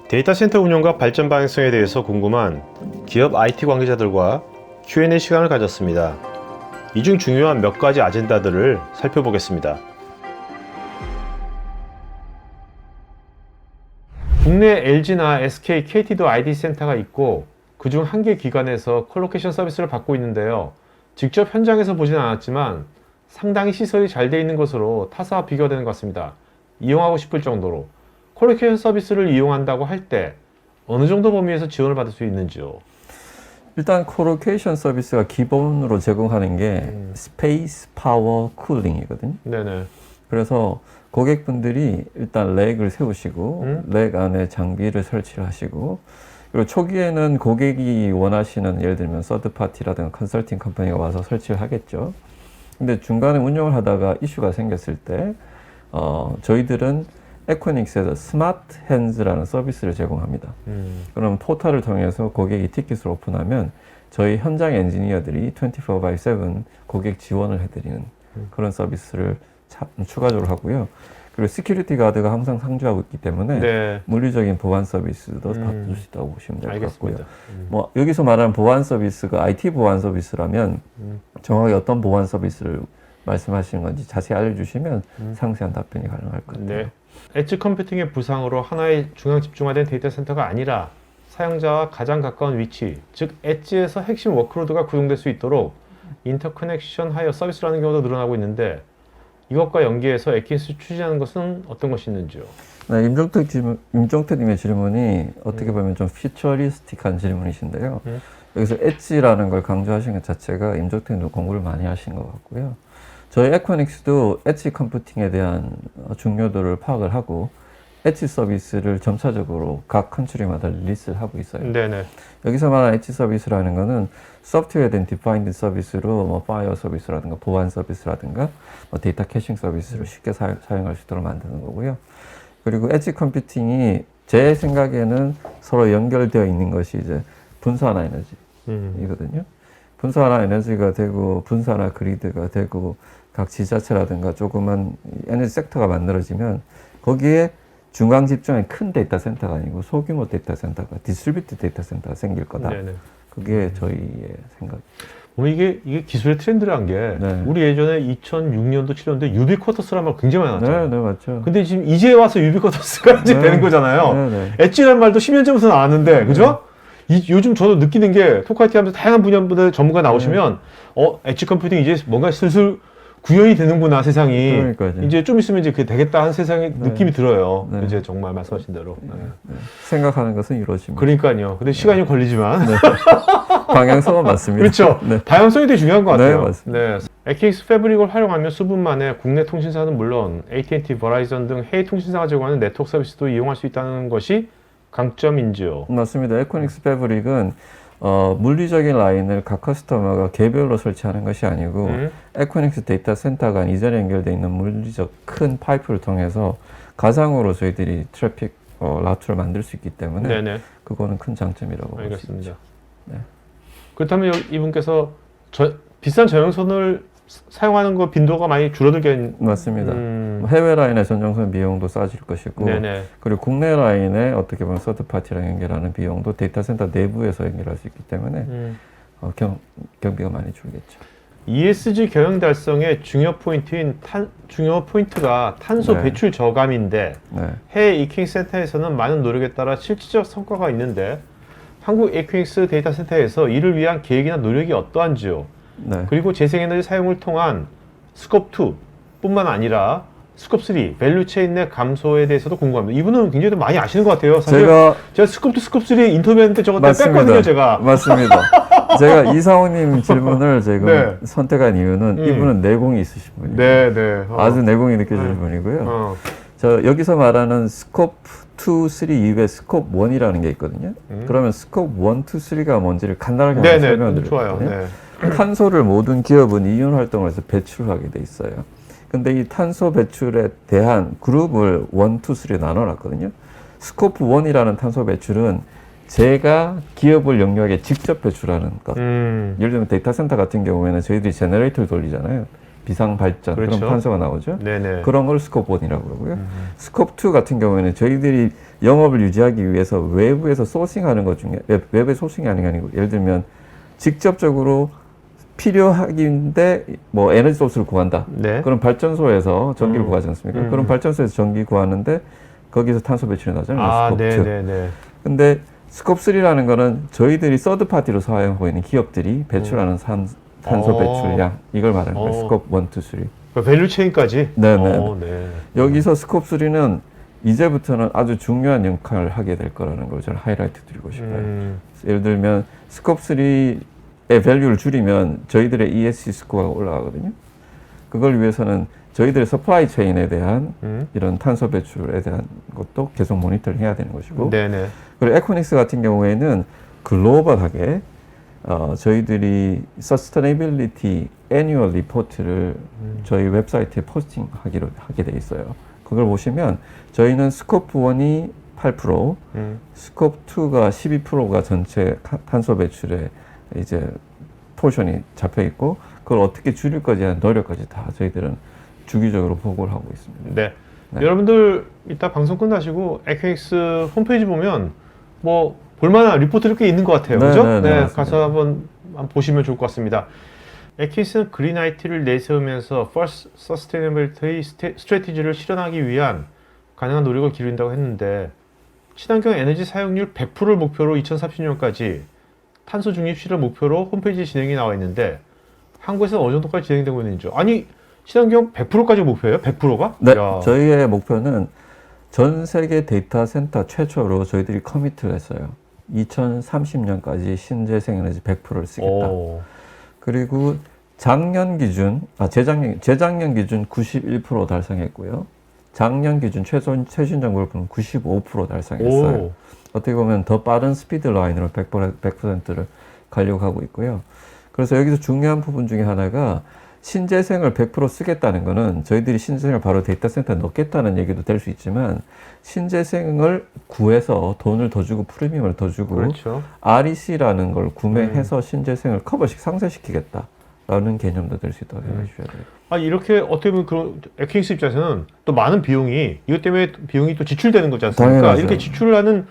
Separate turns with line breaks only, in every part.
데이터 센터 운영과 발전 방향성에 대해서 궁금한 기업 IT 관계자들과 Q&A 시간을 가졌습니다. 이 중 중요한 몇 가지 아젠다들을 살펴보겠습니다. 국내 LG나 SK, KT도 ID 센터가 있고 그중 한 개 기관에서 콜로케이션 서비스를 받고 있는데요. 직접 현장에서 보지는 않았지만 상당히 시설이 잘 되어 있는 것으로 타사와 비교가 되는 것 같습니다. 이용하고 싶을 정도로. 콜로케이션 서비스를 이용한다고 할 때 어느 정도 범위에서 지원을 받을 수 있는지요?
일단 콜로케이션 서비스가 기본으로 제공하는 게 스페이스 파워 쿨링이거든요.
네네.
그래서 고객분들이 일단 렉을 세우시고 렉 안에 장비를 설치를 하시고, 그리고 초기에는 고객이 원하시는, 예를 들면 서드파티라든가 컨설팅 컴퍼니가 와서 설치를 하겠죠. 근데 중간에 운영을 하다가 이슈가 생겼을 때 저희들은 에코닉스에서 스마트 핸즈라는 서비스를 제공합니다. 그럼 포털을 통해서 고객이 티켓을 오픈하면 저희 현장 엔지니어들이 24/7 고객 지원을 해드리는 그런 서비스를 추가적으로 하고요. 그리고 시큐리티 가드가 항상 상주하고 있기 때문에
네.
물리적인 보안 서비스도 받을 수 있다고 보시면 될 것 같고요.
알겠습니다.
뭐 여기서 말하는 보안 서비스가 IT 보안 서비스라면 정확히 어떤 보안 서비스를 말씀하시는 건지 자세히 알려주시면 상세한 답변이 가능할 것 같아요.
네. 엣지 컴퓨팅의 부상으로 하나의 중앙 집중화된 데이터 센터가 아니라 사용자와 가장 가까운 위치, 즉 엣지에서 핵심 워크로드가 구동될 수 있도록 인터커넥션 하여 서비스라는 경우도 늘어나고 있는데 이것과 연계해서 에킨스 추진하는 것은 어떤 것이 있는지요?
네, 임종택님의 질문이 어떻게 보면 좀 퓨처리스틱한 질문이신데요. 여기서 엣지라는 걸 강조하신 것 자체가 임종택님도 공부를 많이 하신 것 같고요. 저희 에코닉스도 엣지 컴퓨팅에 대한 중요도를 파악을 하고 엣지 서비스를 점차적으로 각 컨트리마다 릴리스를 하고 있어요.
네네.
여기서 말하는 엣지 서비스라는 거는 소프트웨어 된 디파인드 서비스로 뭐 파이어 서비스라든가 보안 서비스라든가 뭐 데이터 캐싱 서비스를 쉽게 사용할 수 있도록 만드는 거고요. 그리고 엣지 컴퓨팅이 제 생각에는 서로 연결되어 있는 것이 이제 분산화 에너지이거든요. 분산화 에너지가 되고 분산화 그리드가 되고 각 지자체라든가 조그만 에너지 섹터가 만들어지면 거기에 중앙 집중의 큰 데이터 센터가 아니고 소규모 데이터 센터가, 디스트리뷰티드 데이터 센터가 생길 거다.
네네.
그게 저희의 생각입니다.
이게 기술의 트렌드란 게
네.
우리 예전에 2006년도 7년도에 유비쿼터스라는 말 굉장히 많이 나왔죠.
네, 맞죠.
근데 지금 이제 와서 유비쿼터스가 이제 되는 거잖아요.
네.
엣지라는 말도 10년 전부터 나왔는데, 그죠? 요즘 저도 느끼는 게 토크IT 하면서 다양한 분야분들 전문가 나오시면 엣지 컴퓨팅 이제 뭔가 슬슬 구현이 되는구나, 세상이.
그러니까요.
이제 좀 있으면 이제 그게 되겠다 하는 세상의 느낌이 들어요.
네.
이제 정말 말씀하신 대로. 네.
생각하는 것은 이루어집니다.
그러니까요. 근데 시간이 걸리지만.
네. 방향성은 맞습니다.
그렇죠.
네.
다양성이 되게 중요한 것 같아요.
네, 맞습니다.
네. 에키닉스 패브릭을 활용하면 수분 만에 국내 통신사는 물론 AT&T, 버라이전 등 해외 통신사가 제공하는 네트워크 서비스도 이용할 수 있다는 것이 강점인지요?
맞습니다. 에코닉스 패브릭은 물리적인 라인을 각 커스터머가 개별로 설치하는 것이 아니고 에코닉스 데이터 센터 간 이전에 연결되어 있는 물리적 큰 파이프를 통해서 가상으로 저희들이 트래픽 라투를 만들 수 있기 때문에
네네.
그거는 큰 장점이라고 볼 수 있죠.
알겠습니다.
네.
그렇다면 이분께서 비싼 저영선을 사용하는 거 빈도가 많이 줄어들게.
맞습니다. 해외 라인의 전정선 비용도 싸질 것이고,
네네.
그리고 국내 라인에 어떻게 보면 서드파티랑 연결하는 비용도 데이터 센터 내부에서 연결할 수 있기 때문에 경비가 많이 줄겠죠.
ESG 경영 달성의 중요 포인트가 탄소
네.
배출 저감인데
네.
해외 이케닉스 센터에서는 많은 노력에 따라 실질적 성과가 있는데 한국 이케닉스 데이터 센터에서 이를 위한 계획이나 노력이 어떠한지요?
네.
그리고 재생에너지 사용을 통한 스콥2 뿐만 아니라 스콥3 밸류체인 내 감소에 대해서도 궁금합니다. 이분은 굉장히 많이 아시는 것 같아요. 사실 제가 스콥2, 스콥3 인터뷰했는데 저거 뺐거든요, 제가.
맞습니다. 제가 이상호님 질문을 지금
네.
선택한 이유는 이분은 내공이 있으신 분이에요.
네.
아주 내공이 느껴지는 분이고요. 저 여기서 말하는 스콥 2, 3 이후에 스콥 1이라는 게 있거든요. 그러면 스콥 1, 2, 3가 뭔지를 간단하게 설명드릴게요.
좋아요. 네.
탄소를 모든 기업은 이윤 활동을 해서 배출하게 돼 있어요. 근데 이 탄소 배출에 대한 그룹을 1, 2, 3에 나눠놨거든요. 스코프 1이라는 탄소 배출은 제가 기업을 영역에 직접 배출하는 것. 예를 들면 데이터 센터 같은 경우에는 저희들이 제너레이터를 돌리잖아요. 비상 발전
그렇죠.
그런 탄소가 나오죠.
네네.
그런 걸 스코프 1이라고 그러고요. 스코프 2 같은 경우에는 저희들이 영업을 유지하기 위해서 외부에서 소싱하는 것 중에 외부에 소싱이 아닌 게 아니고 예를 들면 직접적으로 필요하긴데 뭐 에너지 소스를 구한다.
네.
그런 발전소에서 전기를 구하지 않습니까?
음.
그런 발전소에서 전기 구하는데 거기서 탄소 배출이 나잖아요.
아,
스코프 2.
네네네.
근데 스코프 3라는 거는 저희들이 서드 파티로 사용하고 있는 기업들이 배출하는 탄소 배출량 이걸 말하는 거예요. 스코프 1, 2, 3.
그 밸류 체인까지?
네네.
네.
여기서 스코프 3는 이제부터는 아주 중요한 역할을 하게 될 거라는 걸 저는 하이라이트 드리고 싶어요. 예를 들면 스코프 3의 밸류를 줄이면 저희들의 ESG 스코어가 올라가거든요. 그걸 위해서는 저희들의 서플라이 체인에 대한 이런 탄소 배출에 대한 것도 계속 모니터를 해야 되는 것이고
네네.
그리고 에코닉스 같은 경우에는 글로벌하게 저희들이 서스테너빌리티 애뉴얼 리포트를 저희 웨브사이트에 하게 돼 있어요. 그걸 보시면 저희는 스코프 1이 8%, 스코프 2가 12%가 전체 탄소 배출에 이제 포션이 잡혀 있고 그걸 어떻게 줄일 거지에 대한 노력까지 다 저희들은 주기적으로 보고를 하고 있습니다.
네.
네.
여러분들 이따 방송 끝나시고 에코닉스 홈페이지 보면 뭐 볼만한 리포트들 꽤 있는 것 같아요.
네,
그죠?
네, 네,
네,
맞습니다.
가서 한번 보시면 좋을 것 같습니다. 에코닉스는 그린 IT를 내세우면서 First Sustainability 스트래티지를 실현하기 위한 가능한 노력을 기울인다고 했는데 친환경 에너지 사용률 100%를 목표로 2030년까지 탄소 중립 실현 목표로 홈페이지 진행이 나와 있는데 한국에서는 어느 정도까지 진행되고 있는지 아니 친환경 100%까지 목표예요? 100%가?
네, 저희의 목표는 전 세계 데이터 센터 최초로 저희들이 커미트를 했어요. 2030년까지 신재생 에너지 100%를 쓰겠다. 그리고 재작년 기준 91% 달성했고요. 작년 기준 최신 정보로는 95% 달성했어요. 어떻게 보면 더 빠른 스피드 라인으로 100%를 가려고 하고 있고요. 그래서 여기서 중요한 부분 중에 하나가 신재생을 100% 쓰겠다는 거는 저희들이 신재생을 바로 데이터 센터에 넣겠다는 얘기도 될 수 있지만 신재생을 구해서 돈을 더 주고 프리미엄을 더 주고
그렇죠.
REC라는 걸 구매해서 신재생을 상쇄시키겠다라는 개념도 될 수 있다고 생각해 주셔야 돼요.
아 이렇게 어떻게 보면 그런 에코닉스 입장에서는 또 많은 비용이 이것 때문에 비용이 또 지출되는 거지 않습니까?
당연하죠.
이렇게 지출을 하는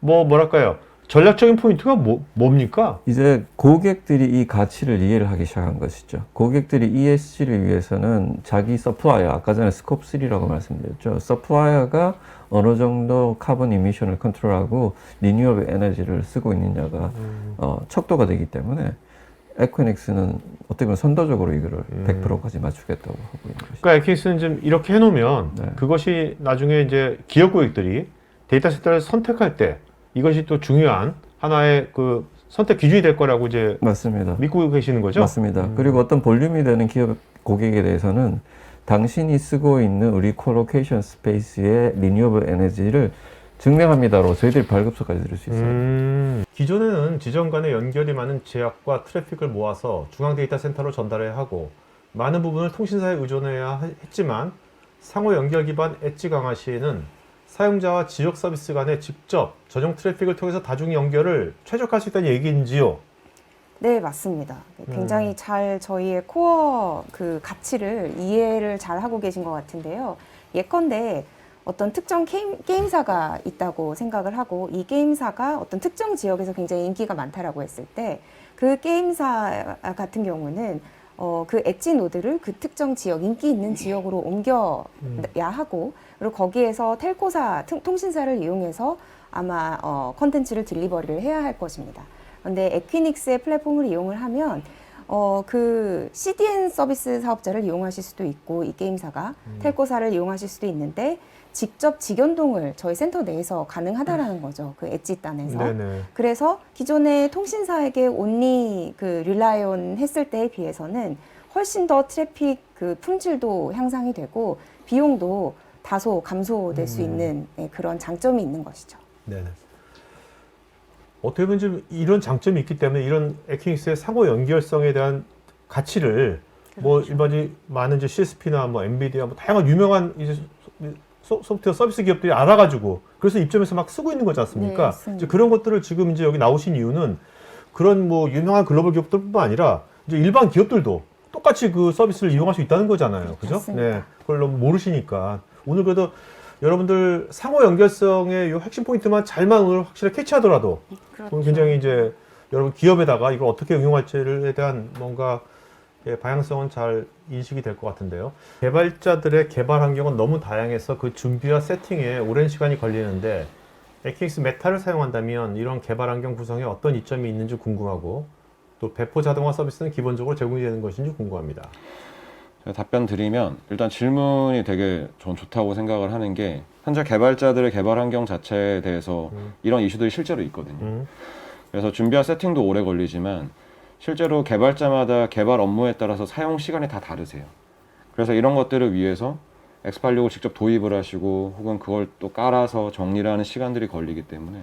뭐랄까요? 전략적인 포인트가 뭡니까?
이제 고객들이 이 가치를 이해를 하기 시작한 것이죠. 고객들이 ESG를 위해서는 자기 서플라이어, 아까 전에 스코프 3라고 말씀드렸죠. 서플라이어가 어느 정도 카본 이미션을 컨트롤하고 리뉴어블 에너지를 쓰고 있느냐가 척도가 되기 때문에 에코닉스는 어떻게 보면 선도적으로 이거를 100%까지 맞추겠다고 하고 있는 것이죠.
그러니까 에코닉스는 좀 이렇게 해놓으면
네.
그것이 나중에 이제 기업 고객들이 데이터 센터를 선택할 때 이것이 또 중요한 하나의 그 선택 기준이 될 거라고 이제
맞습니다.
믿고 계시는 거죠?
맞습니다. 그리고 어떤 볼륨이 되는 기업 고객에 대해서는 당신이 쓰고 있는 우리 콜로케이션 스페이스의 리뉴어블 에너지를 증명합니다로 저희들이 발급서까지 드릴 수 있어요.
기존에는 지점 간의 연결이 많은 제약과 트래픽을 모아서 중앙 데이터 센터로 전달해야 하고 많은 부분을 통신사에 의존해야 했지만 상호 연결 기반 엣지 강화 시에는 사용자와 지역 서비스 간의 직접 전용 트래픽을 통해서 다중 연결을 최적화할 수 있다는 얘기인지요?
네, 맞습니다. 굉장히 잘 저희의 코어 그 가치를 이해를 잘 하고 계신 것 같은데요. 예컨대 어떤 특정 게임사가 있다고 생각을 하고 이 게임사가 어떤 특정 지역에서 굉장히 인기가 많다라고 했을 때 그 게임사 같은 경우는 그 엣지 노드를 그 특정 지역, 인기 있는 지역으로 옮겨야 하고 그리고 거기에서 텔코사, 통신사를 이용해서 아마 컨텐츠를 딜리버리를 해야 할 것입니다. 그런데 에퀴닉스의 플랫폼을 이용을 하면 그 CDN 서비스 사업자를 이용하실 수도 있고 이 게임사가 텔코사를 이용하실 수도 있는데 직접 직연동을 저희 센터 내에서 가능하다라는 거죠. 그 엣지 단에서.
네네.
그래서 기존의 통신사에게 온리 그 릴라이온 했을 때에 비해서는 훨씬 더 트래픽 그 품질도 향상이 되고 비용도 다소 감소될 수 있는 그런 장점이 있는 것이죠.
네네. 어떻게 보면 좀 이런 장점이 있기 때문에 이런 에코닉스의 상호 연결성에 대한 가치를 뭐 일반적인 많은 이제 CSP나 뭐 엔비디아 뭐 다양한 유명한 이제 소프트웨어 서비스 기업들이 알아가지고 그래서 입점해서 막 쓰고 있는 거지 않습니까?
네,
이제 그런 것들을 지금 이제 여기 나오신 이유는 그런 뭐 유명한 글로벌 기업들뿐만 아니라 이제 일반 기업들도 똑같이 그 서비스를 이용할 수 있다는 거잖아요. 그죠?
맞습니다.
네. 그걸 너무 모르시니까. 오늘 그래도 여러분들 상호 연결성의 요 핵심 포인트만 잘만 오늘 확실히 캐치하더라도
그렇죠.
굉장히 이제 여러분 기업에다가 이걸 어떻게 응용할지에 대한 뭔가 방향성은 잘 인식이 될 것 같은데요. 개발자들의 개발 환경은 너무 다양해서 그 준비와 세팅에 오랜 시간이 걸리는데 에킹스 메타를 사용한다면 이런 개발 환경 구성에 어떤 이점이 있는지 궁금하고 또 배포 자동화 서비스는 기본적으로 제공이 되는 것인지 궁금합니다.
제가 답변 드리면 일단 질문이 되게 전 좋다고 생각을 하는 게 현재 개발자들의 개발 환경 자체에 대해서 이런 이슈들이 실제로 있거든요. 그래서 준비와 세팅도 오래 걸리지만 실제로 개발자마다 개발 업무에 따라서 사용 시간이 다 다르세요. 그래서 이런 것들을 위해서 X86을 직접 도입을 하시고 혹은 그걸 또 깔아서 정리를 하는 시간들이 걸리기 때문에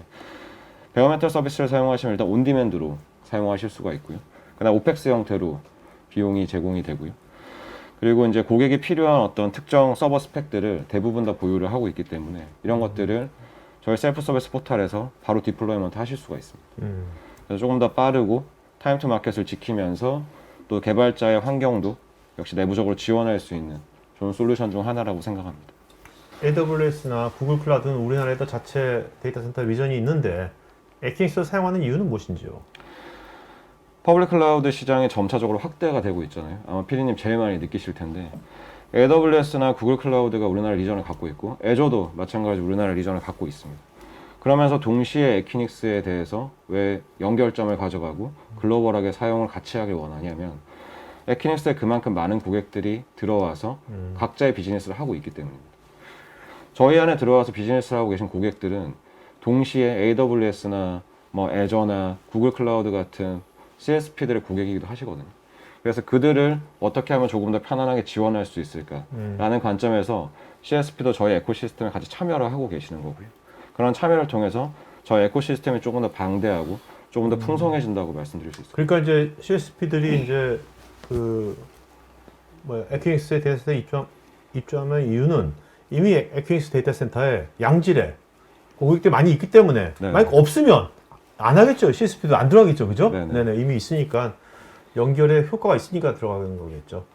베어메탈 서비스를 사용하시면 일단 온디맨드로 사용하실 수가 있고요. 그다음 오펙스 형태로 비용이 제공이 되고요. 그리고 이제 고객이 필요한 어떤 특정 서버 스펙들을 대부분 다 보유를 하고 있기 때문에 이런 것들을 저희 셀프 서비스 포털에서 바로 디플로이먼트 하실 수가 있습니다. 그래서 조금 더 빠르고 타임 투 마켓을 지키면서 또 개발자의 환경도 역시 내부적으로 지원할 수 있는 좋은 솔루션 중 하나라고 생각합니다.
AWS나 구글 클라우드는 우리나라에도 자체 데이터 센터 비전이 있는데 에킹스를 사용하는 이유는 무엇인지요?
퍼블릭 클라우드 시장이 점차적으로 확대가 되고 있잖아요. 아마 피디님 제일 많이 느끼실 텐데 AWS나 구글 클라우드가 우리나라 리전을 갖고 있고 애저도 마찬가지로 우리나라 리전을 갖고 있습니다. 그러면서 동시에 에키닉스에 대해서 왜 연결점을 가져가고 글로벌하게 사용을 같이 하길 원하냐면 에키닉스에 그만큼 많은 고객들이 들어와서 각자의 비즈니스를 하고 있기 때문입니다. 저희 안에 들어와서 비즈니스를 하고 계신 고객들은 동시에 AWS나 뭐 애저나 구글 클라우드 같은 CSP들의 고객이기도 하시거든요. 그래서 그들을 어떻게 하면 조금 더 편안하게 지원할 수 있을까라는 관점에서 CSP도 저희 에코시스템에 같이 참여를 하고 계시는 거고요. 그런 참여를 통해서 저희 에코시스템이 조금 더 방대하고 조금 더 풍성해진다고 말씀드릴 수 있습니다.
그러니까 이제 CSP들이 이제 그 에킹스 데이터 센터에 입주하는 이유는 이미 에킹스 데이터 센터에 양질의 고객들이 많이 있기 때문에
네네.
만약 없으면 안 하겠죠. CSP도 안 들어가겠죠. 그죠?
네네.
네네. 이미 있으니까 연결에 효과가 있으니까 들어가는 거겠죠.